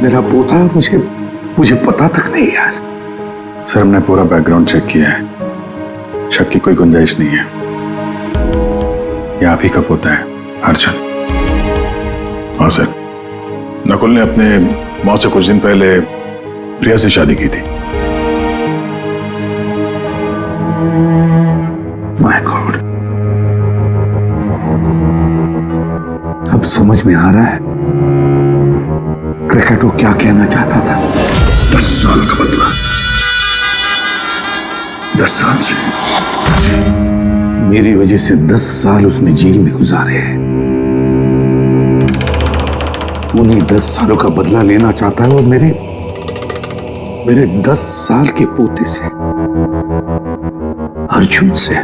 मेरा पोता है, मुझे पता तक नहीं यार। सर हमने पूरा बैकग्राउंड चेक किया है, शक की कोई गुंजाइश नहीं है। ये आप ही का पोता है अर्जुन। हाँ सर, नकुल ने अपने मौत से कुछ दिन पहले प्रिया से शादी की थी। माय गॉड, अब समझ में आ रहा है क्रिकेट वो क्या कहना चाहता था। 10 साल का बदला, 10 साल से। मेरी वजह से 10 साल उसने जेल में गुजारे हैं। उन्हीं 10 सालों का बदला लेना चाहता है वो मेरे 10 साल के पोते से, अर्जुन से।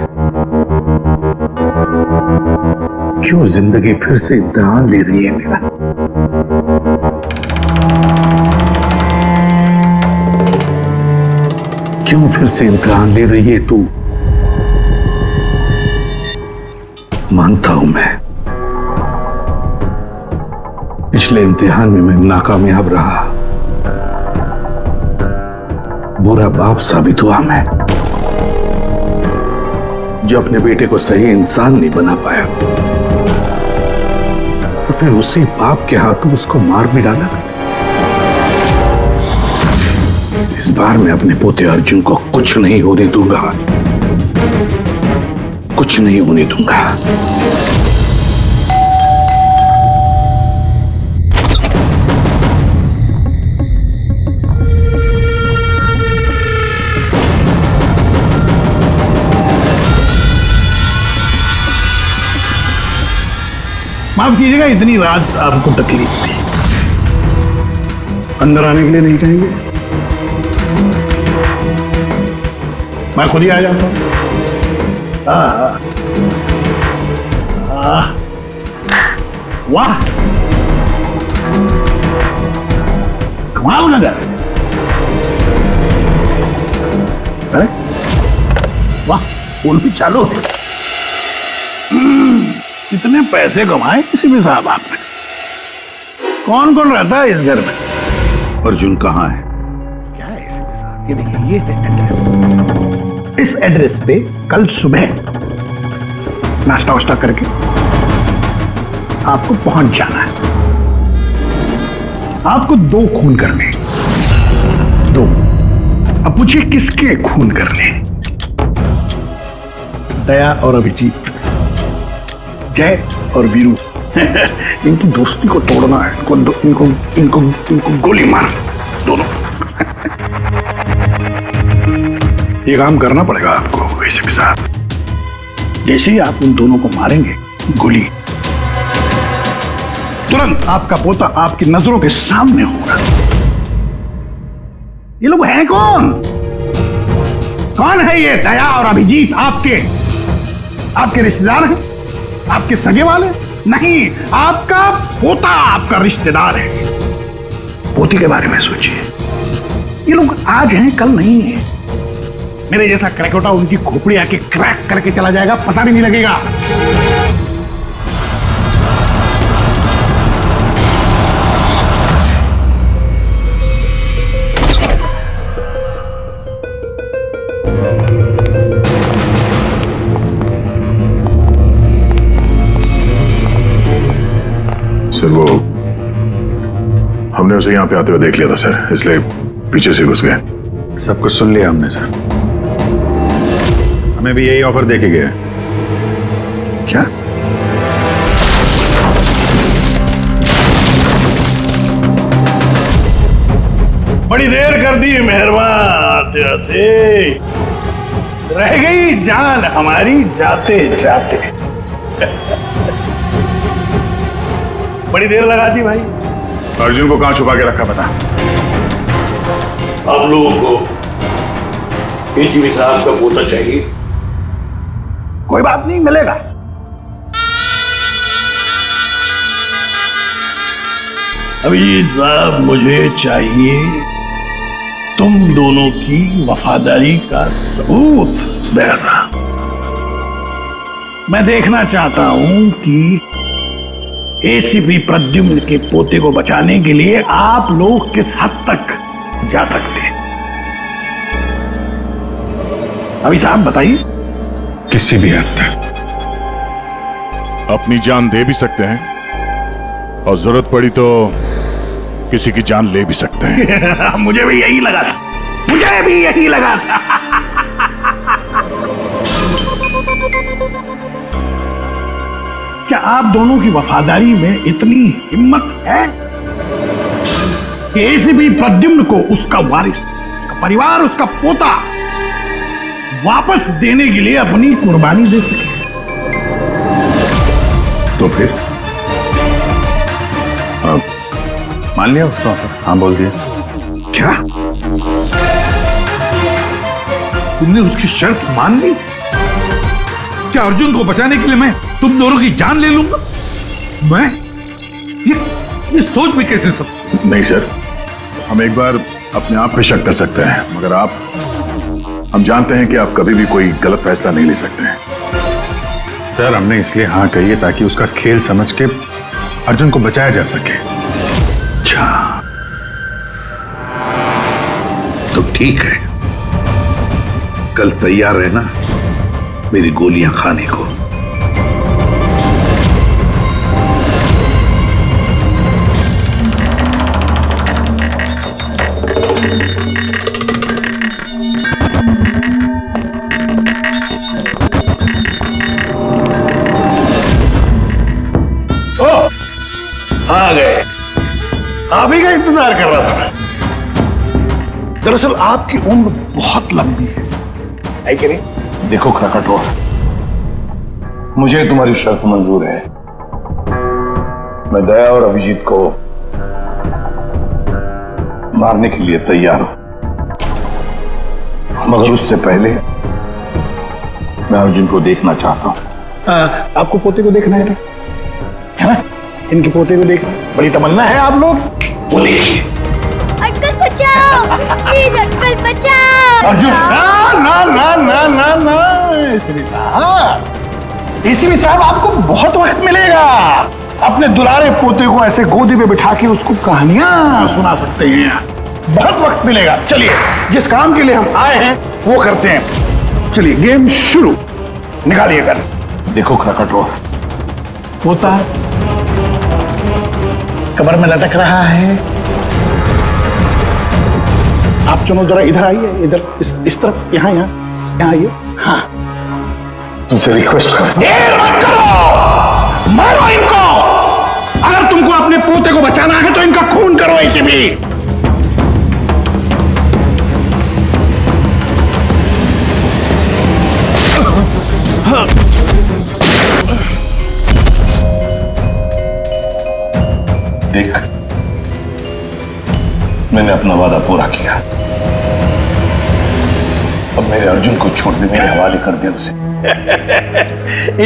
क्यों जिंदगी फिर से इम्तिहान ले रही है मेरा? क्यों फिर से इम्तिहान ले रही है तू? मानता हूं मैं, पिछले इम्तिहान में मैं नाकामयाब रहा, बुरा बाप साबित हुआ मैं, जो अपने बेटे को सही इंसान नहीं बना पाया। तो फिर उसी बाप के हाथों उसको मार भी डाला। इस बार मैं अपने पोते अर्जुन को कुछ नहीं होने दूंगा, कुछ नहीं होने दूंगा। माफ कीजिएगा, इतनी रात आपको तकलीफ थी। अंदर आने के लिए नहीं कहेंगे? मैं खुद ही आ जाता हूँ। वाह, कमाल का घर है। वाह, फोन भी चालू है। कितने पैसे कमाए किसी भी साहब आपने? कौन कौन रहता है इस घर में? अर्जुन कहाँ है? क्या है इसमें साहब? ये देखिए, ये है एड्रेस। इस एड्रेस पे कल सुबह नाश्ता वाश्ता करके आपको पहुंच जाना है। आपको 2 खून करने हैं। 2। अब पूछिए किसके खून करने हैं? दया और अभिजीत, जय और वीरू। इनकी दोस्ती को तोड़ना है। इनको गोली मार दोनों। ये काम करना पड़ेगा आपको वैसे भी साहब। जैसे ही आप उन दोनों को मारेंगे गोली, तुरंत आपका पोता आपकी नजरों के सामने होगा। ये लोग हैं कौन? कौन है ये दया और अभिजीत? आपके रिश्तेदार हैं? आपके सगे वाले? नहीं, आपका पोता आपका रिश्तेदार है। पोती के बारे में सोचिए। ये लोग आज हैं कल नहीं है। मेरे जैसा क्रैकोटा उनकी खोपड़ी आके क्रैक करके चला जाएगा, पता भी नहीं लगेगा। सर वो हमने उसे यहाँ पे आते हुए देख लिया था सर, इसलिए पीछे से घुस गए। सब कुछ सुन लिया हमने सर। हमें भी यही ऑफर देके गया। क्या? बड़ी देर कर दी मेहरबान, आते आते रह गई जान हमारी जाते जाते। बड़ी देर लगा दी भाई। अर्जुन को कहां छुपा के रखा पता? आप लोगों को किसी भी साहब का पोता चाहिए? कोई बात नहीं, मिलेगा। अभिजीत साहब, मुझे चाहिए तुम दोनों की वफादारी का सबूत। दया साहब, मैं देखना चाहता हूं कि एसीपी प्रद्युम्न के पोते को बचाने के लिए आप लोग किस हद तक जा सकते हैं? अभी साहब बताइए। किसी भी हद तक। अपनी जान दे भी सकते हैं और जरूरत पड़ी तो किसी की जान ले भी सकते हैं। मुझे भी यही लगा था, मुझे भी यही लगा था। क्या आप दोनों की वफादारी में इतनी हिम्मत है कि एसीपी प्रद्युम्न को उसका वारिस, उसका परिवार, उसका पोता वापस देने के लिए अपनी कुर्बानी दे सके? तो फिर मान लिया उसका ऑफर? हाँ बोल दिया। क्या तुमने उसकी शर्त मान ली? क्या अर्जुन को बचाने के लिए मैं तुम दोनों की जान ले लूंगा? मैं ये सोच भी कैसे सकता? नहीं सर, हम एक बार अपने आप पे शक कर सकते हैं, मगर हम जानते हैं कि आप कभी भी कोई गलत फैसला नहीं ले सकते हैं। सर हमने इसलिए हाँ कही है ताकि उसका खेल समझ के अर्जुन को बचाया जा सके। अच्छा तो ठीक है, कल तैयार रहना मेरी गोलियां खाने को। आ गए, आप ही का इंतजार कर रहा था। दरअसल आपकी उम्र बहुत लंबी है कि नहीं? देखो खरकटो, मुझे तुम्हारी शर्त मंजूर है। मैं दया और अभिजीत को मारने के लिए तैयार हूं, मगर उससे पहले मैं अर्जुन को देखना चाहता हूं। आपको पोते को देखना है ना? इनके पोते को देखना बड़ी तमन्ना है आप लोग। वो देखिए, अंकल बचाओ, प्लीज अंकल बचाओ। अर्जुन ना ना ना ना ना ना, एसीपी साहब आपको बहुत वक्त मिलेगा। अपने दुलारे पोते को ऐसे गोदी में बिठा के उसको कहानियां सुना सकते हैं, बहुत वक्त मिलेगा। चलिए, जिस काम के लिए हम आए हैं वो करते हैं। चलिए गेम शुरू, निकालिए गन। देखो खरकटो, पोता कमर में लटक रहा है। आप दोनों जरा इधर आइए, इधर इस तरफ, यहाँ आइए। हाँ, तुमसे रिक्वेस्ट कर, देर मत करो, मारो इनको। अगर तुमको अपने पोते को बचाना है तो इनका खून करो। इसे भी देख, मैंने अपना वादा पूरा किया। अब मेरे अर्जुन को छोड़ दे, मेरे हवाले कर दे उसे।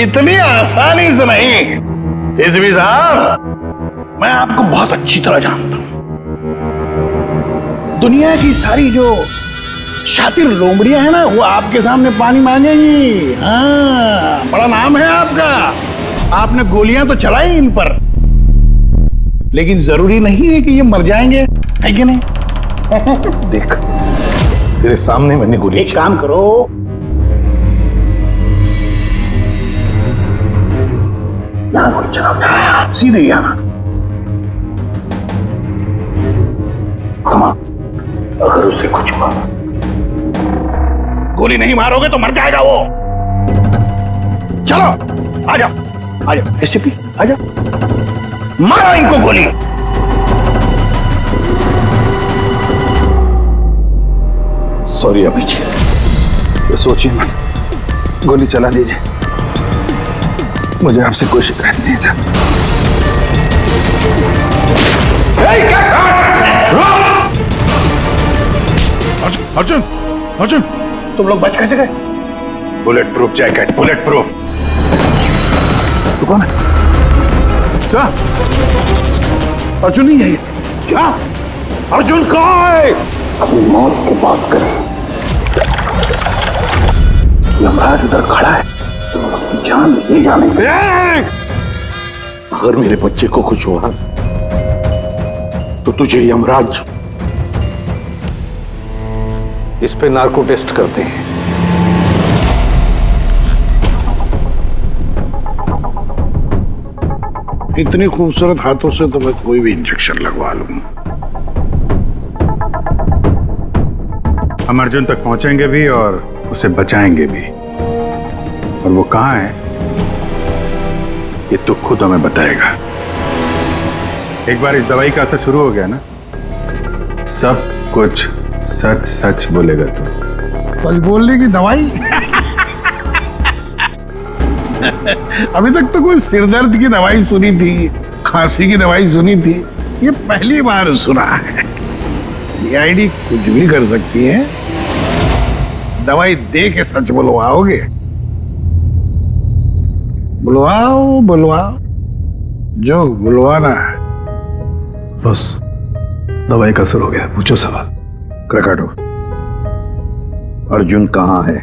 इतनी आसानी से नहीं एसीपी साहब, मैं आपको बहुत अच्छी तरह जानता हूं। दुनिया की सारी जो शातिर लोमड़ियां हैं ना, वो आपके सामने पानी मांगेंगी। हाँ, बड़ा नाम है आपका। आपने गोलियां तो चलाई इन पर, लेकिन जरूरी नहीं है कि ये मर जाएंगे, है कि नहीं? देख, तेरे सामने मैंने गोली। एक काम करो, यहां गोली चलाओ, सीधे यहां। कमा, अगर उसे कुछ हुआ, गोली नहीं मारोगे तो मर जाएगा वो। चलो आ जाओ एसीपी, आ जाओ, मारो इनको गोली। सॉरी अभिजीत, तो सोचिए मत, गोली चला दीजिए। मुझे आपसे कोई शिकायत नहीं सर। अर्जुन, अर्जुन, तुम लोग बच कैसे गए? Bullet proof jacket, bullet proof. तू कौन है? सर, अर्जुन नहीं है ये। क्या? अर्जुन कहाँ है? अपनी मौत की बात करें। यमराज उधर खड़ा है, तो उसकी जान ले जाने। अगर मेरे बच्चे को कुछ हुआ तो तुझे यमराज इस पे नार्को टेस्ट करते हैं। इतनी खूबसूरत हाथों से तो मैं कोई भी इंजेक्शन लगवा लूं। हम अर्जुन तक पहुंचेंगे भी और उसे बचाएंगे भी। और वो कहां है ये तो खुद हमें बताएगा। एक बार इस दवाई का असर शुरू हो गया ना, सब कुछ सच सच बोलेगा तू। सच बोलने की दवाई? अभी तक तो कोई सिरदर्द की दवाई सुनी थी, खांसी की दवाई सुनी थी, ये पहली बार सुना है। सीआईडी कुछ भी कर सकती है। दवाई दे के सच बुलवाओगे? बुलवाओ बुलवाओ, जो बुलवाना है। बस दवाई का असर हो गया, पूछो सवाल। क्रकाटो, अर्जुन कहाँ है?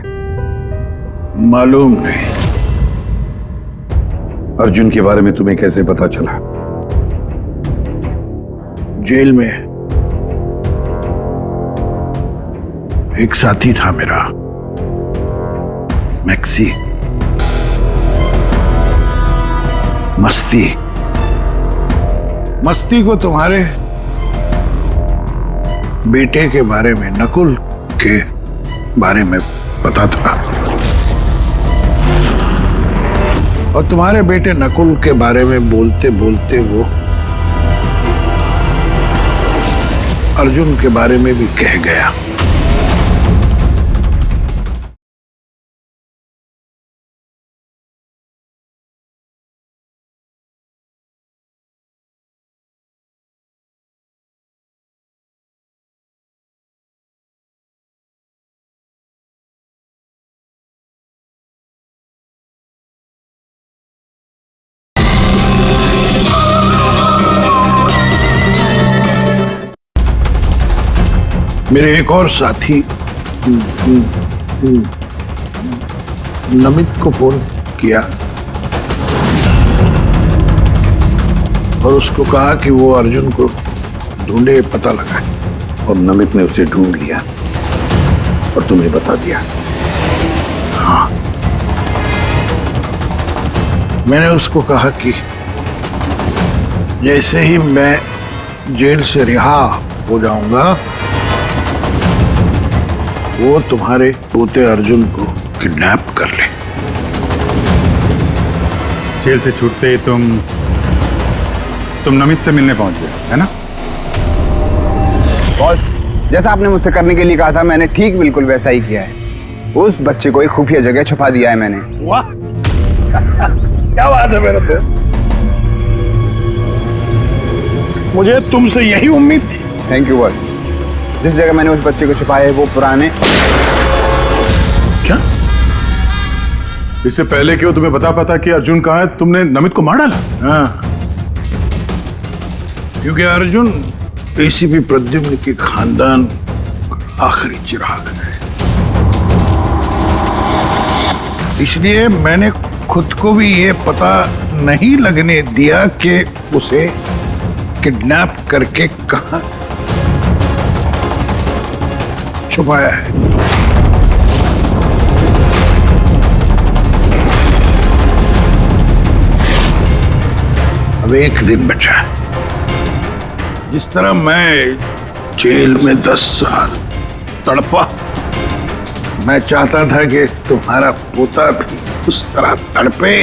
मालूम नहीं। अर्जुन के बारे में तुम्हें कैसे पता चला? जेल में एक साथी था मेरा, मैक्सी। मस्ती को तुम्हारे बेटे के बारे में, नकुल के बारे में पता था, और तुम्हारे बेटे नकुल के बारे में बोलते बोलते वो अर्जुन के बारे में भी कह गया। मेरे एक और साथी नमित को फोन किया और उसको कहा कि वो अर्जुन को ढूंढे, पता लगाए। और नमित ने उसे ढूंढ लिया और तुम्हें बता दिया? हाँ, मैंने उसको कहा कि जैसे ही मैं जेल से रिहा हो जाऊंगा वो तुम्हारे पोते अर्जुन को किडनैप कर ले। जेल से छूटते ही तुम नमित से मिलने पहुंच गए, है ना? बॉस, जैसा आपने मुझसे करने के लिए कहा था मैंने ठीक बिल्कुल वैसा ही किया है। उस बच्चे को एक खुफिया जगह छुपा दिया है मैंने। वाह क्या बात है मेरे पे। मुझे तुमसे यही उम्मीद थी। Thank you boss. जिस जगह मैंने उस बच्चे को छुपाया है वो पुराने। क्या? इससे पहले कि वो तुम्हें बता पाता कि अर्जुन कहाँ है, तुमने नमित को मार डाला? हाँ, क्योंकि अर्जुन एसीपी प्रद्युम्न के खानदान का आखिरी चिराग है, इसलिए मैंने खुद को भी ये पता नहीं लगने दिया कि उसे किडनैप करके कहां छुपाया है। अब एक दिन बचा है। जिस तरह मैं जेल में 10 साल तड़पा, मैं चाहता था कि तुम्हारा पोता भी उस तरह तड़पे।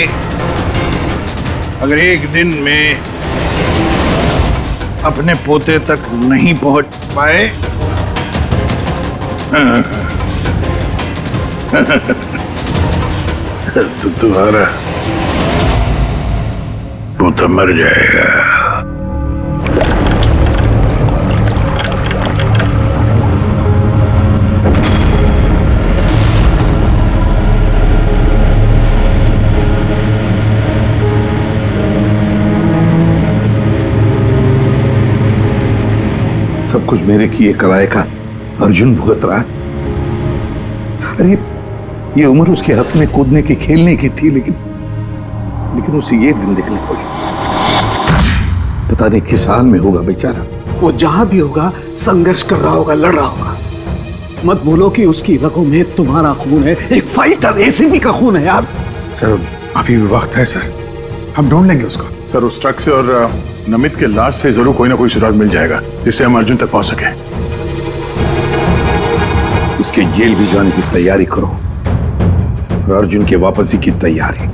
अगर एक दिन में अपने पोते तक नहीं पहुंच पाए तो तुम्हारा पोता मर जाएगा। सब कुछ मेरे किए कराए का अर्जुन भुगत रहा है। अरे ये उम्र उसके हंसने कूदने की, खेलने की थी, लेकिन उसे ये दिन देखने पड़े। पता नहीं किस हाल में होगा बेचारा। वो जहां भी होगा संघर्ष कर रहा होगा, लड़ रहा होगा। मत बोलो कि उसकी रगों में तुम्हारा खून है। एक फाइटर एसीपी का खून है यार। सर अभी भी वक्त है सर, हम ढूंढ लेंगे उसको। सर उस ट्रक से और नमित के लाश से जरूर कोई ना कोई सुराग मिल जाएगा जिससे हम अर्जुन तक पहुंच सके। इसके जेल भी जाने की तैयारी करो और अर्जुन के वापसी की तैयारी।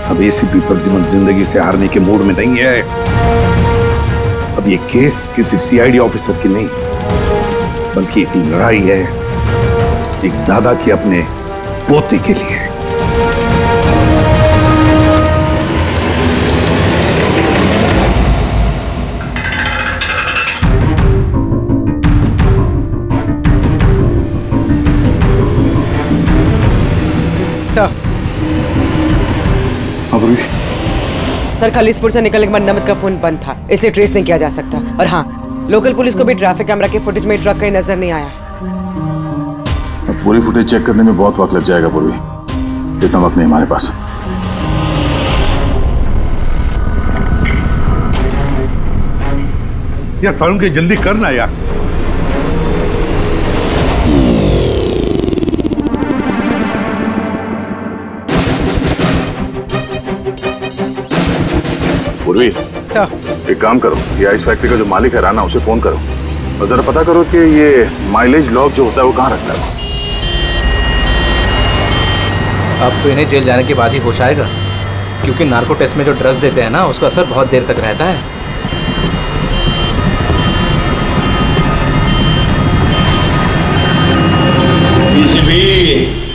अब एसीपी प्रद्युमन जिंदगी से हारने के मूड में नहीं है। अब ये केस किसी सीआईडी ऑफिसर की नहीं, बल्कि एक लड़ाई है एक दादा के अपने पोते के लिए। सर खलीसपुर से निकलने के बाद नमित का फोन बंद था, इसलिए ट्रेस नहीं किया जा सकता। और हाँ, लोकल पुलिस को भी ट्रैफिक कैमरा के फुटेज में ट्रक कहीं नजर नहीं आया। अब पूरी फुटेज चेक करने में बहुत वक्त लग जाएगा पूर्वी, इतना वक्त नहीं हमारे पास। यार सारुण के जल्दी करना यार। पूर्वी सर एक काम करो, ये आइस फैक्ट्री का जो मालिक है राना, उसे फोन करो और जरा पता करो कि ये माइलेज लॉग जो होता है वो कहाँ रखता है। अब तो इन्हें जेल जाने के बाद ही होश आएगा, क्योंकि नार्को टेस्ट में जो ड्रग्स देते हैं ना, उसका असर बहुत देर तक रहता है।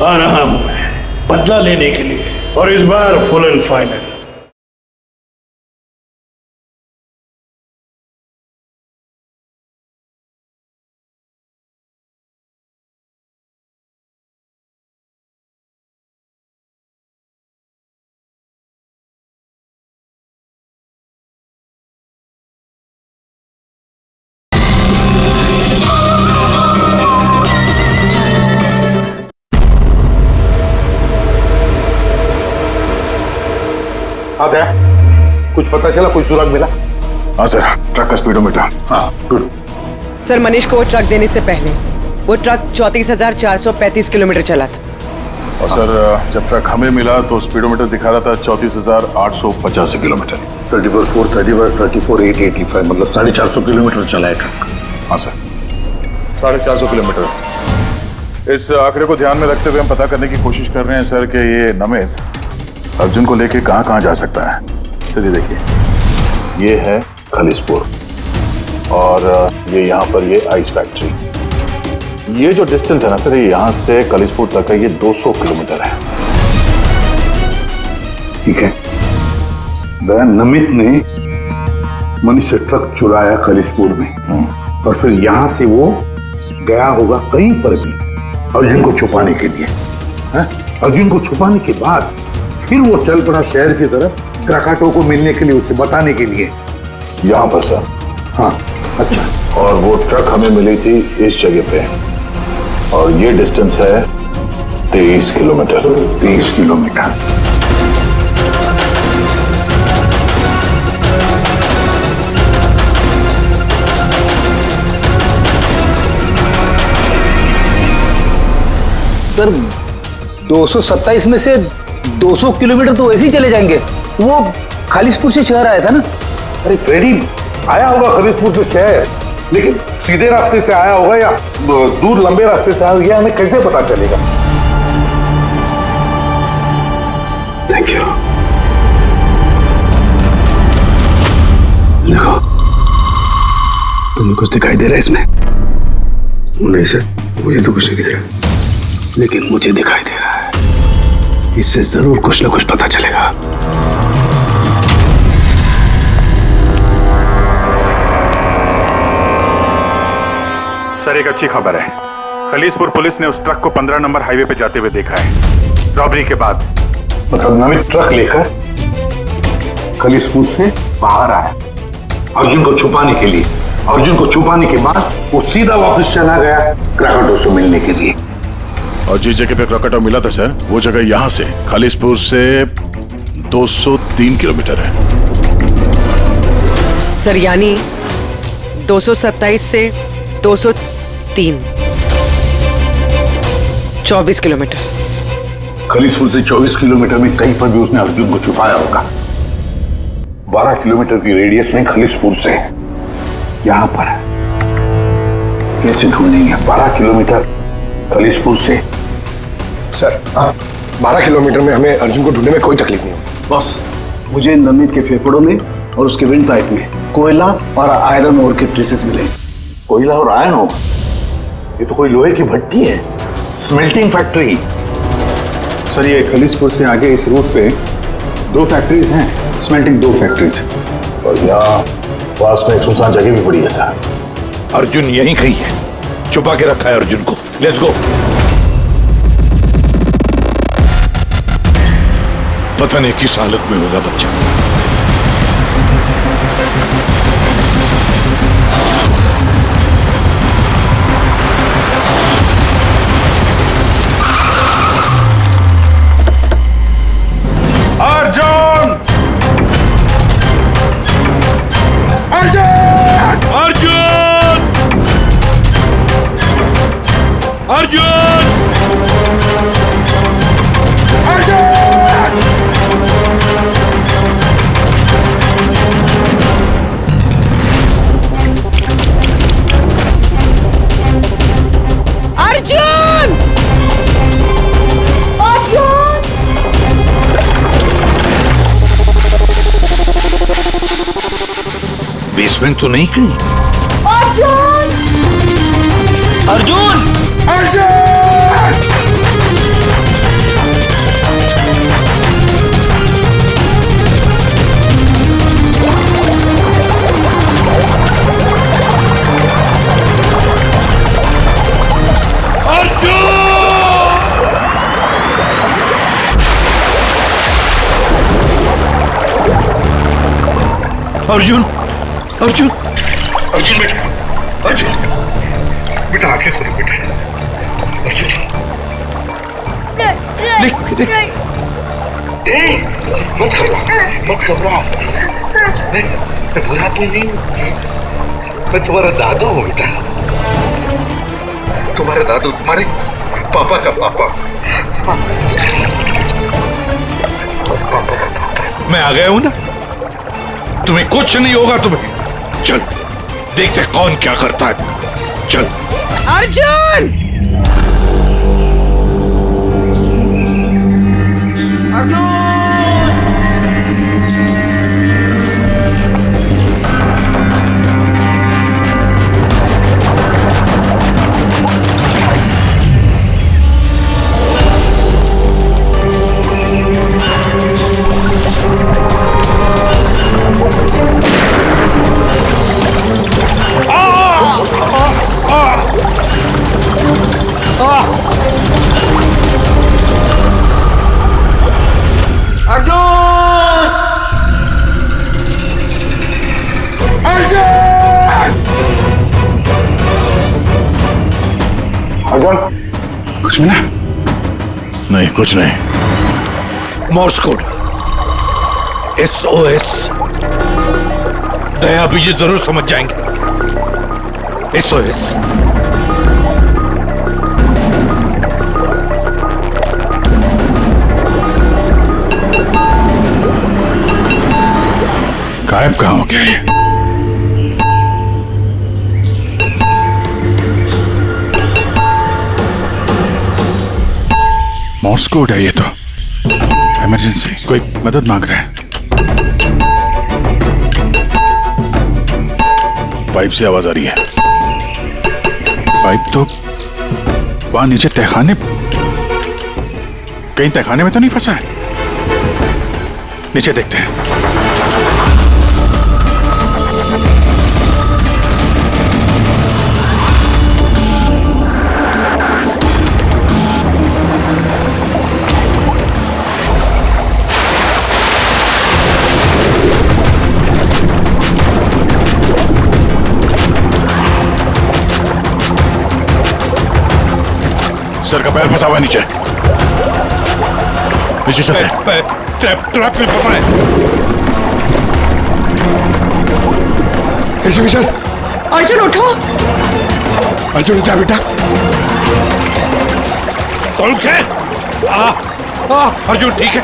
आ रहा हूं मैं बदला लेने के लिए, और इस बार फुल एंड फाइनल। कुछ पता चला, कोई सुराग मिला? हाँ सर, ट्रक का स्पीडोमीटर। हाँ गुड। सर मनीष को वो ट्रक देने से पहले वो ट्रक 34,435 किलोमीटर चला था। और सर जब ट्रक हमें मिला तो स्पीडोमीटर दिखा रहा था 34,885 किलोमीटर। 34,885 मतलब 450 किलोमीटर चला है ट्रक। हाँ सर, 450 किलोमीटर। इस आंकड़े को ध्यान में रखते हुए हम पता करने की कोशिश कर रहे हैं सर कि ये नमित अर्जुन को लेके कहाँ कहाँ जा सकता है। चलिए देखिए, ये है खलीसपुर और ये यहाँ पर ये आइस फैक्ट्री। ये जो डिस्टेंस है ना सर, ये यहाँ से खलीसपुर तक है, ये 200 किलोमीटर है। ठीक है, नमित ने मनीष से ट्रक चुराया खलीसपुर में और फिर यहाँ से वो गया होगा कहीं पर भी अर्जुन को छुपाने के लिए। अर्जुन को छुपाने के बाद फिर वो चल पड़ा शहर की तरफ क्राकाटो को मिलने के लिए, उसे बताने के लिए। यहाँ पर सर? हाँ। अच्छा। और वो ट्रक हमें मिली थी इस जगह पे और ये डिस्टेंस है 23 किलोमीटर। 23 किलोमीटर। सर 227 में से 200 किलोमीटर तो वैसे ही चले जाएंगे। वो खालिसपुर से शहर आया था ना। अरे फ्रेडी, आया होगा खलीसपुर से शहर, लेकिन सीधे रास्ते से आया होगा या दूर लंबे रास्ते से आया होगा, हमें कैसे पता चलेगा? Thank you. देखो, तुम्हें कुछ दिखाई दे रहा है इसमें? नहीं सर, मुझे तो कुछ नहीं दिख रहा, लेकिन मुझे दिखाई दे रहा है। इससे जरूर कुछ ना कुछ पता चलेगा। सर एक अच्छी खबर है, खलीसपुर पुलिस ने उस ट्रक को 15 नंबर हाईवे पे जाते हुए देखा है, रॉबरी के बाद। मतलब नमित ट्रक लेकर खलीसपुर से बाहर आया अर्जुन को छुपाने के लिए। अर्जुन को छुपाने के बाद वो सीधा वापस चला गया क्राकाटो से मिलने के लिए। और जिस जगह पे क्राकाटो मिला था सर, वो जगह यहाँ से खालिसपुर से 203 किलोमीटर है। सर यानी 227 से 203 24 किलोमीटर। खलीसपुर से 24 किलोमीटर में कहीं पर भी उसने अर्जुन को छुपाया होगा। 12 किलोमीटर की रेडियस में खलीसपुर से यहां पर कैसे ढूंढेंगे? 12 किलोमीटर खलीसपुर से। सर 12 किलोमीटर में हमें अर्जुन को ढूंढने में कोई तकलीफ नहीं होगी। बॉस, मुझे नमित के फेफड़ों में और उसके विंड पाइप में कोयला और आयरन ओर के ट्रेसेस मिले। कोयला और आयरन ओर? ये तो कोई लोहे की भट्टी है, स्मेल्टिंग फैक्ट्री। सर ये खलीसपुर से आगे इस रूट पे 2 फैक्ट्रीज हैं, स्मेल्टिंग 2 फैक्ट्रीज। और यहाँ पास में एक सुनसान जगह भी पड़ी है सर। अर्जुन यहीं कहीं है, छुपा के रखा है अर्जुन को। Let's go. पता नहीं किस हालत में होगा बच्चा। अर्जुन! अर्जुन! अर्जुन! अर्जुन! अर्जुन! अर्जुन! अर्जुन! बेसमेंट तो नहीं कहीं? अर्जुन! अर्जुन! अर्जुन! अर्जुन! अर्जुन! अर्जुन बेटा, अर्जुन बेटा, आंखें खोलो बेटा। अर्जुन मत घबराओ, मत घबराओ। मैं बुरा आदमी नहीं हूँ, मैं तुम्हारा दादू हूँ बेटा। तुम्हारा दादू, तुम्हारे पापा का पापा। पापा का पापा। मैं आ गया हूं ना, तुम्हें कुछ नहीं होगा। तुम्हें चल देखते कौन क्या करता है। चल। अर्जुन! कुछ मिला? नहीं, कुछ नहीं। Moore's code, SOS। दया भी जरूर समझ जाएंगे। SOS। गायब कहाँ हो गया ये? मॉर्स कोड है ये तो। इमरजेंसी, कोई मदद मांग रहा है। पाइप से आवाज आ रही है। पाइप तो वहां नीचे तहखाने, कहीं तहखाने में तो नहीं फंसा है? नीचे देखते हैं। सर का पैर फंसा हुआ है नीचे। नीचे चलते हैं। ट्रैप में फंसा है। ऐसे भी चल। अर्जुन उठो। अर्जुन उठा बेटा। अर्जुन ठीक है?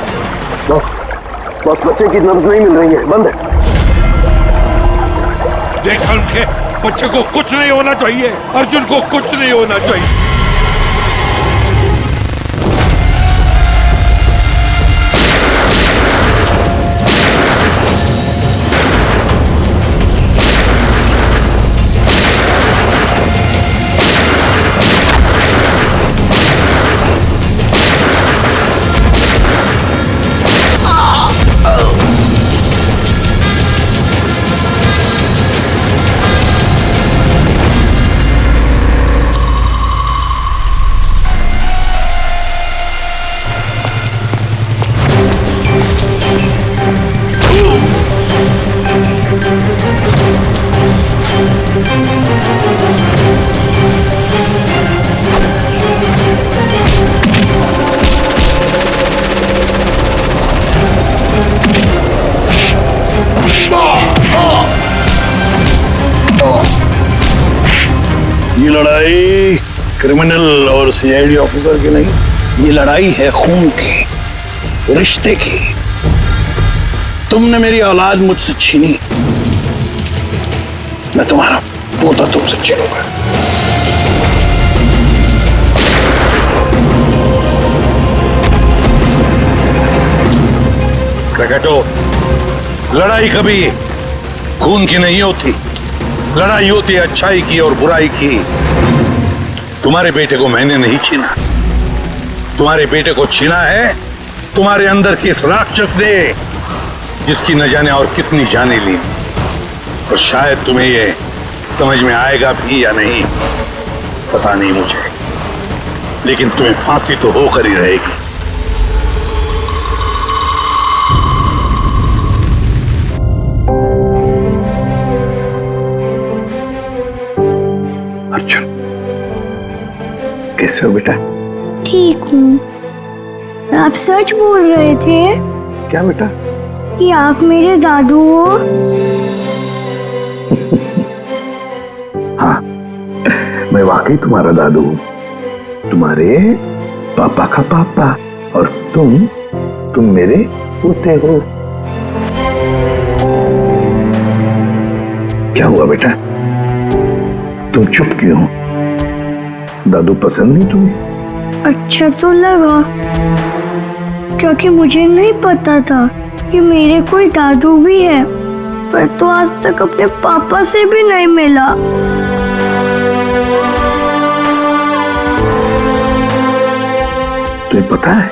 बस बच्चे की नब्ज नहीं मिल रही है, बंद है। देखा उनके बच्चे को कुछ नहीं होना चाहिए, अर्जुन को कुछ नहीं होना चाहिए। ये लड़ाई क्रिमिनल और सीआईडी ऑफिसर की नहीं, ये लड़ाई है खून की, रिश्ते की। तुमने मेरी औलाद मुझसे छीनी, मैं तुम्हारा पोता तुमसे छीनूंगा। प्रकटो, लड़ाई कभी खून की नहीं होती, लड़ाई होती अच्छाई की और बुराई की। तुम्हारे बेटे को मैंने नहीं छीना, तुम्हारे बेटे को छीना है तुम्हारे अंदर के इस राक्षस ने, जिसकी न जाने और कितनी जाने ली। और शायद तुम्हें ये समझ में आएगा भी या नहीं पता नहीं मुझे, लेकिन तुम्हें फांसी तो होकर ही रहेगी। अर्जुन, कैसे हो बेटा? ठीक हूँ। आप सच बोल रहे थे? क्या बेटा? कि आप मेरे दादू हो? हाँ, मैं वाकई तुम्हारा दादू हूँ, तुम्हारे पापा का पापा, और तुम मेरे पोते हो। क्या हुआ बेटा, तुम चुप क्यों हो? दादू पसंद नहीं तुम्हें? अच्छा तो लगा, क्योंकि मुझे नहीं पता था कि मेरे कोई दादू भी है, पर तो आज तक अपने पापा से भी नहीं मिला। तुम्हें पता है,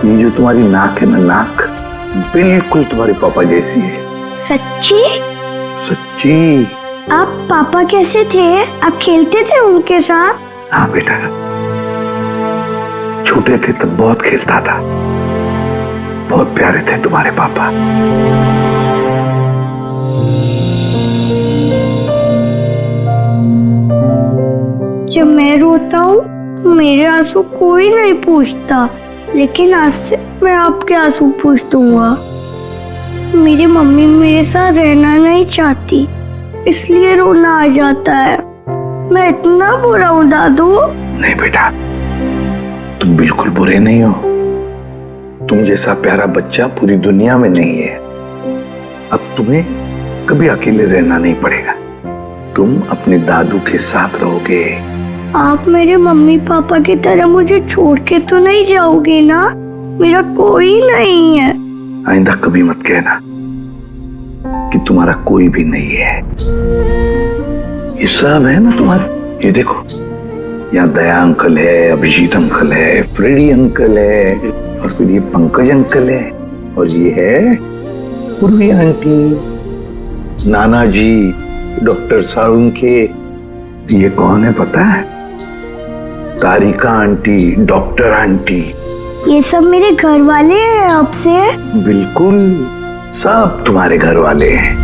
ये जो तुम्हारी नाक है ना, नाक बिल्कुल तुम्हारे पापा जैसी है। सच्ची? सच्ची। आप पापा कैसे थे? आप खेलते थे उनके साथ? हाँ बेटा, छोटे थे तब बहुत खेलता था, बहुत प्यारे थे तुम्हारे पापा। जब मैं रोता हूँ मेरे आंसू कोई नहीं पूछता, लेकिन आज से मैं आपके आंसू पूछ दूंगा। मेरी मम्मी मेरे साथ रहना नहीं चाहती, इसलिए रोना आ जाता है। मैं इतना बुरा हूँ दादू? नहीं बेटा, तुम बिल्कुल बुरे नहीं हो। तुम जैसा प्यारा बच्चा पूरी दुनिया में नहीं है। अब तुम्हें कभी अकेले रहना नहीं पड़ेगा, तुम अपने दादू के साथ रहोगे। आप मेरे मम्मी पापा की तरह मुझे छोड़ के तो नहीं जाओगे ना? मेरा कोई नहीं है। आइंदा कभी मत कहना कि तुम्हारा कोई भी नहीं है। ये सब है ना तुम्हारे, ये देखो, यहाँ दया अंकल है, अभिजीत अंकल है, फ्रेडी अंकल है, और फिर ये पंकज अंकल है, और ये है पूर्वी आंटी, नाना जी, डॉक्टर साळुंखे। ये कौन है पता है? तारिका आंटी, डॉक्टर आंटी। ये सब मेरे घर वाले हैं आपसे? बिल्कुल, सब तुम्हारे घर वाले हैं।